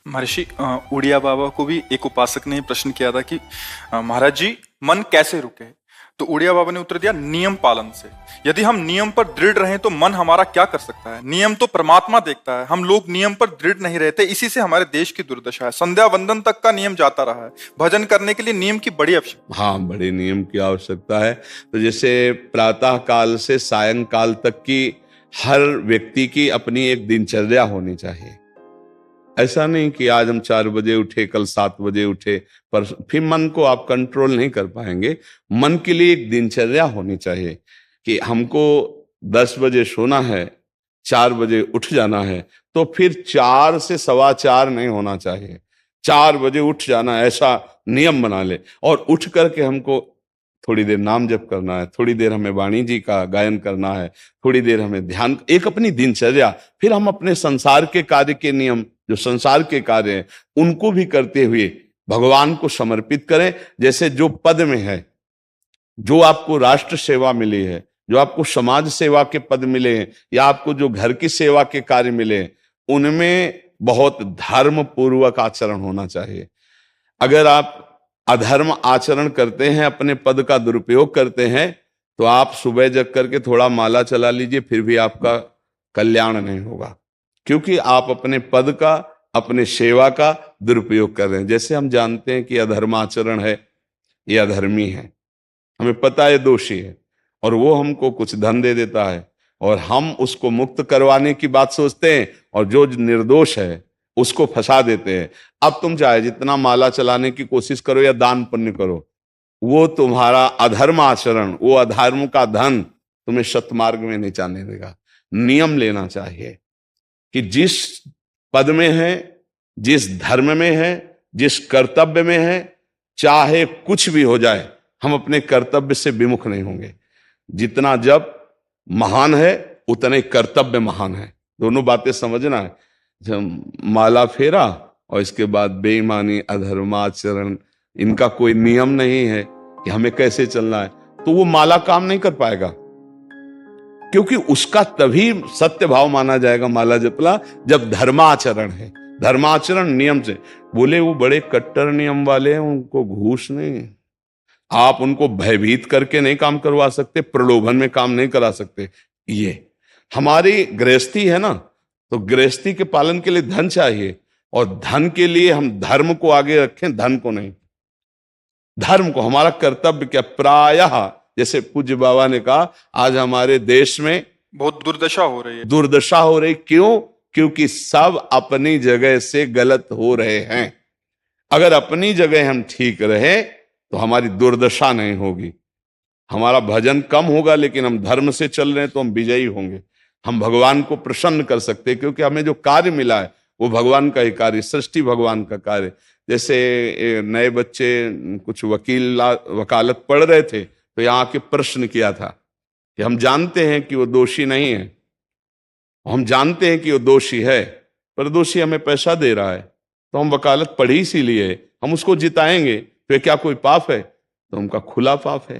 महर्षि उड़िया बाबा को भी एक उपासक ने प्रश्न किया था कि महाराज जी, मन कैसे रुके? तो उड़िया बाबा ने उत्तर दिया, नियम पालन से। यदि हम नियम पर दृढ़ रहें तो मन हमारा क्या कर सकता है? नियम तो परमात्मा देखता है। हम लोग नियम पर दृढ़ नहीं रहते, इसी से हमारे देश की दुर्दशा है। संध्या वंदन तक का नियम जाता रहा है। भजन करने के लिए नियम की बड़ी आवश्यकता। हाँ, बड़े नियम की आवश्यकता है। तो जैसे प्रातः काल से सायं काल तक की हर व्यक्ति की अपनी एक दिनचर्या होनी चाहिए। ऐसा नहीं कि आज हम 4 बजे उठे, कल 7 बजे उठे, पर फिर मन को आप कंट्रोल नहीं कर पाएंगे। मन के लिए एक दिनचर्या होनी चाहिए कि हमको 10 बजे सोना है, 4 बजे उठ जाना है, तो फिर 4 से 4:15 नहीं होना चाहिए। 4 बजे उठ जाना, ऐसा नियम बना ले। और उठ करके हमको थोड़ी देर नाम जप करना है, थोड़ी देर हमें वाणी जी का गायन करना है, थोड़ी देर हमें ध्यान, एक अपनी दिनचर्या। फिर हम अपने संसार के कार्य के नियम, जो संसार के कार्य हैं, उनको भी करते हुए भगवान को समर्पित करें। जैसे जो पद में है, जो आपको राष्ट्र सेवा मिली है, जो आपको समाज सेवा के पद मिले हैं, या आपको जो घर की सेवा के कार्य मिले हैं, उनमें बहुत धर्म पूर्वक आचरण होना चाहिए। अगर आप अधर्म आचरण करते हैं, अपने पद का दुरुपयोग करते हैं, तो आप सुबह जग करके थोड़ा माला चला लीजिए, फिर भी आपका कल्याण नहीं होगा, क्योंकि आप अपने पद का, अपने सेवा का दुरुपयोग कर रहे हैं। जैसे हम जानते हैं कि अधर्म आचरण है, ये अधर्मी है, हमें पता है दोषी है, और वो हमको कुछ धन दे देता है, और हम उसको मुक्त करवाने की बात सोचते हैं, और जो निर्दोष है उसको फंसा देते हैं। अब तुम चाहे जितना माला चलाने की कोशिश करो या दान पुण्य करो, वो तुम्हारा अधर्म आचरण, वो अधर्म का धन तुम्हें सतमार्ग में नहीं जाने देगा। नियम लेना चाहिए कि जिस पद में है, जिस धर्म में है, जिस कर्तव्य में है, चाहे कुछ भी हो जाए, हम अपने कर्तव्य से विमुख नहीं होंगे। जितना जप महान है, उतने कर्तव्य महान है। दोनों बातें समझना है। जब माला फेरा और इसके बाद बेईमानी, अधर्माचरण, इनका कोई नियम नहीं है कि हमें कैसे चलना है, तो वो माला काम नहीं कर पाएगा, क्योंकि उसका तभी सत्य भाव माना जाएगा माला जपला जब धर्माचरण है। धर्माचरण नियम से। बोले वो बड़े कट्टर नियम वाले हैं, उनको घूस नहीं, आप उनको भयभीत करके नहीं काम करवा सकते, प्रलोभन में काम नहीं करा सकते। ये हमारी गृहस्थी है ना, तो गृहस्थी के पालन के लिए धन चाहिए, और धन के लिए हम धर्म को आगे रखें, धन को नहीं। धर्म को, हमारा कर्तव्य क्या, प्रायः जैसे पूज्य बाबा ने कहा, आज हमारे देश में बहुत दुर्दशा हो रही है। दुर्दशा हो रही, क्यों? क्योंकि सब अपनी जगह से गलत हो रहे हैं। अगर अपनी जगह हम ठीक रहे तो हमारी दुर्दशा नहीं होगी। हमारा भजन कम होगा, लेकिन हम धर्म से चल रहे हैं तो हम विजयी होंगे। हम भगवान को प्रसन्न कर सकते हैं, क्योंकि हमें जो कार्य मिला है वो भगवान का ही कार्य, सृष्टि भगवान का कार्य। जैसे नए बच्चे कुछ वकालत पढ़ रहे थे, तो यहाँ के प्रश्न किया था कि हम जानते हैं कि वो दोषी नहीं है, हम जानते हैं कि वो दोषी है, पर दोषी हमें पैसा दे रहा है, तो हम वकालत पढ़ी इसीलिए, हम उसको जिताएंगे, तो क्या कोई पाप है? तो उनका खुला पाप है।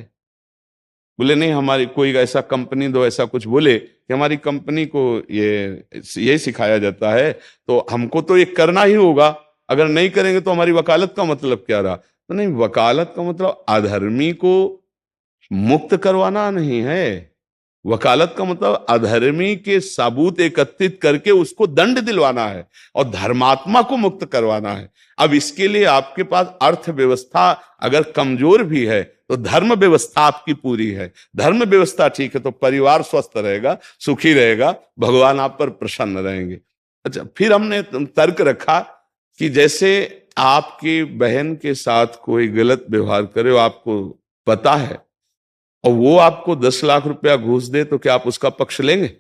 बोले नहीं, हमारी कोई ऐसा कंपनी दो, ऐसा कुछ बोले कि हमारी कंपनी को ये सिखाया जाता है, तो हमको तो ये करना ही होगा, अगर नहीं करेंगे तो हमारी वकालत का मतलब क्या रहा? तो नहीं, वकालत का मतलब अधर्मी को मुक्त करवाना नहीं है। वकालत का मतलब अधर्मी के सबूत एकत्रित करके उसको दंड दिलवाना है, और धर्मात्मा को मुक्त करवाना है। अब इसके लिए आपके पास अर्थव्यवस्था अगर कमजोर भी है, तो धर्म व्यवस्था आपकी पूरी है। धर्म व्यवस्था ठीक है तो परिवार स्वस्थ रहेगा, सुखी रहेगा, भगवान आप पर प्रसन्न रहेंगे। अच्छा, फिर हमने तर्क रखा कि जैसे आपकी बहन के साथ कोई गलत व्यवहार करे, आपको पता है, और वो आपको 10 लाख रुपया घूस दे, तो क्या आप उसका पक्ष लेंगे?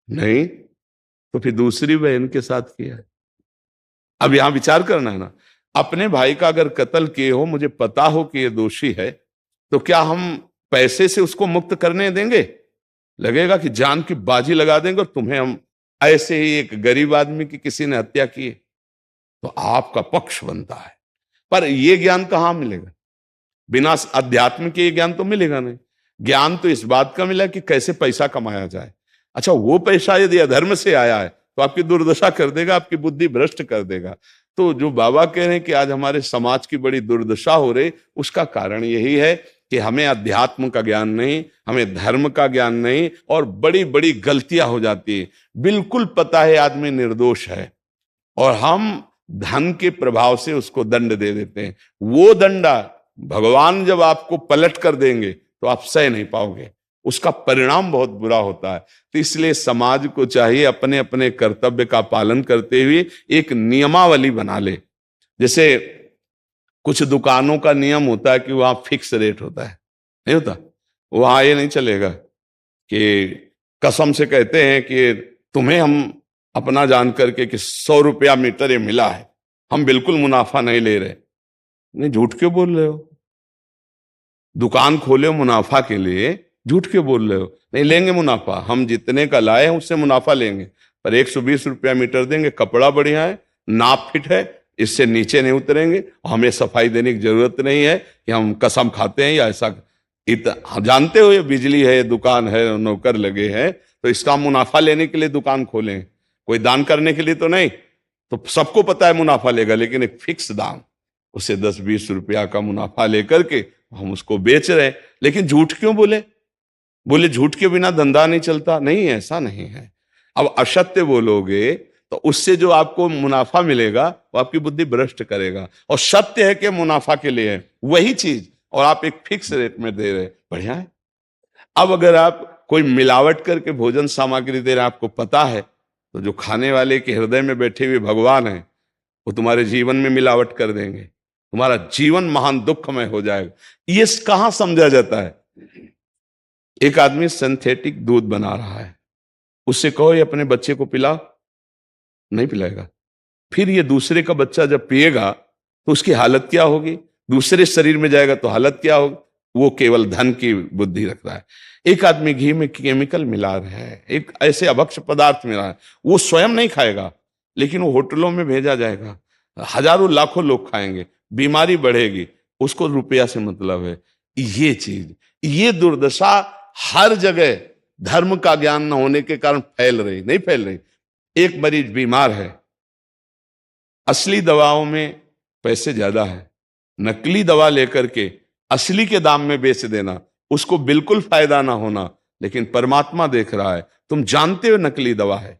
नहीं। तो फिर दूसरी बहन के साथ किया है। अब यहां विचार करना है ना, अपने भाई का अगर कत्ल किए हो, मुझे पता हो कि ये दोषी है, तो क्या हम पैसे से उसको मुक्त करने देंगे? लगेगा कि जान की बाजी लगा देंगे, और तुम्हें हम, ऐसे ही एक गरीब आदमी की किसी ने हत्या की, तो आपका पक्ष बनता है। पर यह ज्ञान कहां मिलेगा? बिना अध्यात्म के ज्ञान तो मिलेगा नहीं। ज्ञान तो इस बात का मिला कि कैसे पैसा कमाया जाए। अच्छा, वो पैसा यदि अधर्म से आया है तो आपकी दुर्दशा कर देगा, आपकी बुद्धि भ्रष्ट कर देगा। तो जो बाबा कह रहे हैं कि आज हमारे समाज की बड़ी दुर्दशा हो रही, उसका कारण यही है कि हमें अध्यात्म का ज्ञान नहीं, हमें धर्म का ज्ञान नहीं, और बड़ी बड़ी गलतियां हो जाती है। बिल्कुल पता है आदमी निर्दोष है और हम धन के प्रभाव से उसको दंड दे देते हैं। वो दंडा भगवान जब आपको पलट कर देंगे तो आप सह नहीं पाओगे, उसका परिणाम बहुत बुरा होता है। तो इसलिए समाज को चाहिए अपने अपने कर्तव्य का पालन करते हुए एक नियमावली बना ले। जैसे कुछ दुकानों का नियम होता है कि वहां फिक्स रेट होता है, नहीं होता? वहां ये नहीं चलेगा कि कसम से कहते हैं कि तुम्हें हम अपना जान करके कि 100 रुपया मीटर ये मिला है, हम बिल्कुल मुनाफा नहीं ले रहे। नहीं, झूठ क्यों बोल रहे हो? दुकान खोले हो मुनाफा के लिए, झूठ क्यों बोल रहे हो? नहीं लेंगे मुनाफा, हम जितने का लाए हैं उससे मुनाफा लेंगे, पर 120 रुपया मीटर देंगे, कपड़ा बढ़िया है, नाप फिट है, इससे नीचे नहीं उतरेंगे, हमें सफाई देने की जरूरत नहीं है कि हम कसम खाते हैं या ऐसा। जानते हो ये बिजली है, दुकान है, नौकर लगे हैं, तो इसका मुनाफा लेने के लिए दुकान खोलें, कोई दान करने के लिए तो नहीं। तो सबको पता है मुनाफा लेगा, लेकिन एक फिक्स दाम, उसे 10-20 रुपया का मुनाफा लेकर के हम उसको बेच रहे हैं। लेकिन झूठ क्यों बोले? बोले झूठ के बिना धंधा नहीं चलता। नहीं, ऐसा नहीं है। अब असत्य बोलोगे तो उससे जो आपको मुनाफा मिलेगा वो आपकी बुद्धि भ्रष्ट करेगा, और सत्य है कि मुनाफा के लिए है वही चीज, और आप एक फिक्स रेट में दे रहे, बढ़िया है। अब अगर आप कोई मिलावट करके भोजन सामग्री दे रहे, आपको पता है, तो जो खाने वाले के हृदय में बैठे हुए भगवान है वो तुम्हारे जीवन में मिलावट कर देंगे, तुम्हारा जीवन महान दुखमय हो जाएगा। ये कहां समझा जाता है? एक आदमी सिंथेटिक दूध बना रहा है, उससे कहो ये अपने बच्चे को पिला, नहीं पिलाएगा। फिर ये दूसरे का बच्चा जब पिएगा तो उसकी हालत क्या होगी? दूसरे शरीर में जाएगा तो हालत क्या होगी? वो केवल धन की बुद्धि रख रहा है। एक आदमी घी में केमिकल मिला रहा है, एक ऐसे अभक्ष पदार्थ मिला है, वो स्वयं नहीं खाएगा, लेकिन वो होटलों में भेजा जाएगा, हजारों लाखों लोग खाएंगे, बीमारी बढ़ेगी, उसको रुपया से मतलब है। ये चीज, ये दुर्दशा हर जगह धर्म का ज्ञान न होने के कारण फैल रही, नहीं फैल रही। एक मरीज बीमार है, असली दवाओं में पैसे ज्यादा है, नकली दवा लेकर के असली के दाम में बेच देना, उसको बिल्कुल फायदा ना होना। लेकिन परमात्मा देख रहा है, तुम जानते हो नकली दवा है,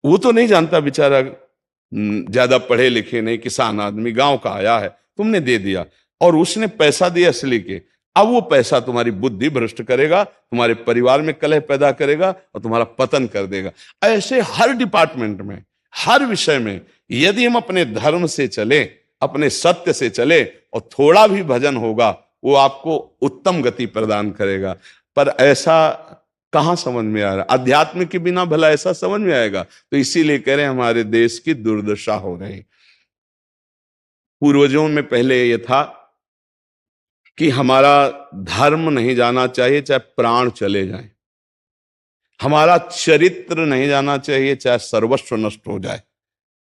वो तो नहीं जानता बेचारा, ज्यादा पढ़े लिखे नहीं, किसान आदमी गांव का आया है, तुमने दे दिया और उसने पैसा दिया असली के। अब वो पैसा तुम्हारी बुद्धि भ्रष्ट करेगा, तुम्हारे परिवार में कलह पैदा करेगा और तुम्हारा पतन कर देगा। ऐसे हर डिपार्टमेंट में, हर विषय में यदि हम अपने धर्म से चले, अपने सत्य से चले और थोड़ा भी भजन होगा, वो आपको उत्तम गति प्रदान करेगा। पर ऐसा कहां समझ में आ रहा? अध्यात्म के बिना भला ऐसा समझ में आएगा? तो इसीलिए कह रहे हैं हमारे देश की दुर्दशा हो रही। पूर्वजों में पहले यह था कि हमारा धर्म नहीं जाना चाहिए चाहे प्राण चले जाएं, हमारा चरित्र नहीं जाना चाहिए चाहे सर्वस्व नष्ट हो जाए।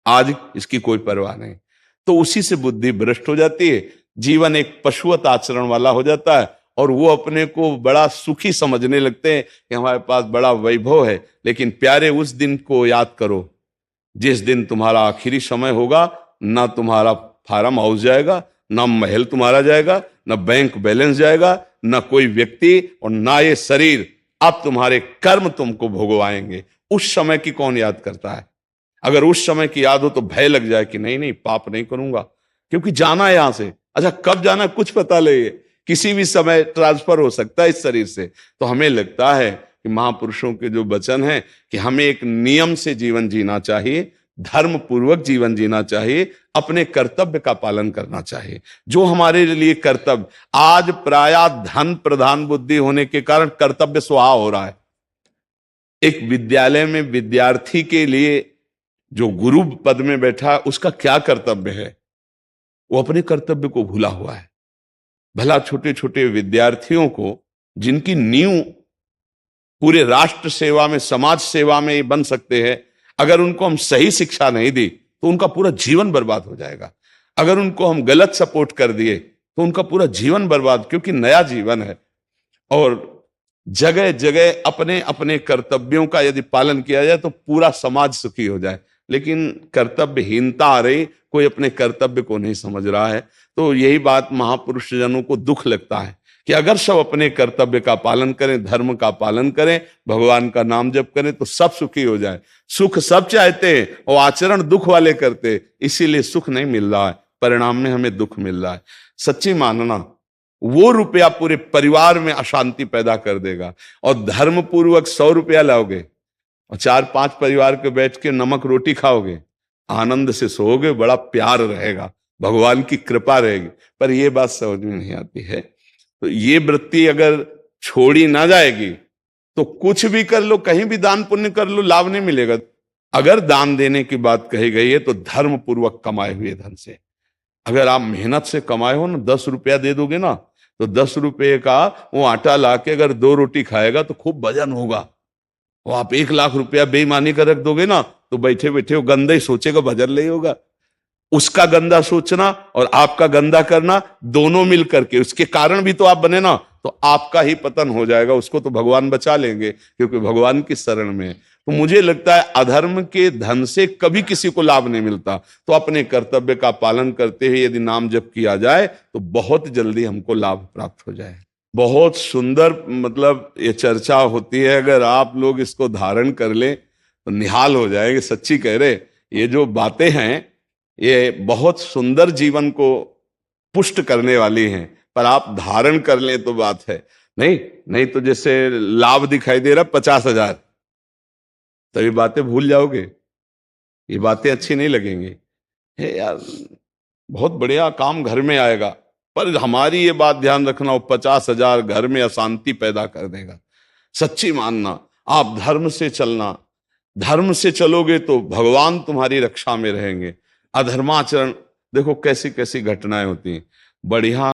आज इसकी कोई परवाह नहीं, तो उसी से बुद्धि भ्रष्ट हो जाती है, जीवन एक पशुवत आचरण वाला हो जाता है, और वो अपने को बड़ा सुखी समझने लगते हैं कि हमारे पास बड़ा वैभव है। लेकिन प्यारे, उस दिन को याद करो जिस दिन तुम्हारा आखिरी समय होगा, ना तुम्हारा फार्म हाउस जाएगा, ना महल तुम्हारा जाएगा, ना बैंक बैलेंस जाएगा, ना कोई व्यक्ति, और ना ये शरीर। अब तुम्हारे कर्म तुमको भोगवाएंगे। उस समय की कौन याद करता है? अगर उस समय की याद हो तो भय लग जाए कि नहीं नहीं, पाप नहीं करूंगा, क्योंकि जाना है यहां से। अच्छा, कब जाना कुछ पता नहीं, किसी भी समय ट्रांसफर हो सकता है इस शरीर से। तो हमें लगता है कि महापुरुषों के जो वचन है कि हमें एक नियम से जीवन जीना चाहिए, धर्म पूर्वक जीवन जीना चाहिए, अपने कर्तव्य का पालन करना चाहिए। जो हमारे लिए कर्तव्य, आज प्रायः धन प्रधान बुद्धि होने के कारण कर्तव्य स्वाहा हो रहा है। एक विद्यालय में विद्यार्थी के लिए जो गुरु पद में बैठा, उसका क्या कर्तव्य है? वो अपने कर्तव्य को भूला हुआ है। भला छोटे छोटे विद्यार्थियों को, जिनकी नींव पूरे राष्ट्र सेवा में, समाज सेवा में ये बन सकते हैं, अगर उनको हम सही शिक्षा नहीं दी तो उनका पूरा जीवन बर्बाद हो जाएगा। अगर उनको हम गलत सपोर्ट कर दिए तो उनका पूरा जीवन बर्बाद, क्योंकि नया जीवन है। और जगह जगह अपने अपने कर्तव्यों का यदि पालन किया जाए तो पूरा समाज सुखी हो जाए। लेकिन कर्तव्यहीनता आ रही, कोई अपने कर्तव्य को नहीं समझ रहा है। तो यही बात महापुरुष जनों को दुख लगता है कि अगर सब अपने कर्तव्य का पालन करें, धर्म का पालन करें, भगवान का नाम जप करें तो सब सुखी हो जाए। सुख सब चाहते हैं और आचरण दुख वाले करते, इसीलिए सुख नहीं मिल रहा है, परिणाम में हमें दुख मिल रहा है। सच्ची मानना, वो रुपया पूरे परिवार में अशांति पैदा कर देगा। और धर्म पूर्वक 100 रुपया लाओगे और 4-5 परिवार के बैठ के नमक रोटी खाओगे, आनंद से सोओगे, बड़ा प्यार रहेगा, भगवान की कृपा रहेगी। पर ये बात समझ में नहीं आती है। तो ये वृत्ति अगर छोड़ी ना जाएगी तो कुछ भी कर लो, कहीं भी दान पुण्य कर लो, लाभ नहीं मिलेगा। अगर दान देने की बात कही गई है तो धर्म पूर्वक कमाए हुए धन से। अगर आप मेहनत से कमाए हो ना, 10 रुपया दे दोगे ना, तो 10 रुपये का वो आटा लाके अगर 2 रोटी खाएगा तो खूब वजन होगा। वो आप 1 लाख रुपया बेईमानी कर रख दोगे ना, तो बैठे बैठे वो गंदा ही सोचेगा, भजन नहीं होगा। उसका गंदा सोचना और आपका गंदा करना दोनों मिल करके, उसके कारण भी तो आप बने ना, तो आपका ही पतन हो जाएगा। उसको तो भगवान बचा लेंगे क्योंकि भगवान की शरण में है। तो मुझे लगता है अधर्म के धन से कभी किसी को लाभ नहीं मिलता। तो अपने कर्तव्य का पालन करते हुए यदि नाम जप किया जाए तो बहुत जल्दी हमको लाभ प्राप्त हो जाए। बहुत सुंदर मतलब ये चर्चा होती है, अगर आप लोग इसको धारण कर लें तो निहाल हो जाएंगे। सच्ची कह रहे, ये जो बातें हैं ये बहुत सुंदर जीवन को पुष्ट करने वाली हैं, पर आप धारण कर लें तो बात है। नहीं तो जैसे लाभ दिखाई दे रहा 50,000, तो ये बातें भूल जाओगे, ये बातें अच्छी नहीं लगेंगी। हे यार, बहुत बढ़िया काम घर में आएगा, पर हमारी ये बात ध्यान रखना, वो 50,000 घर में अशांति पैदा कर देगा। सच्ची मानना, आप धर्म से चलना, धर्म से चलोगे तो भगवान तुम्हारी रक्षा में रहेंगे। अधर्माचरण, देखो कैसी कैसी घटनाएं होती हैं। बढ़िया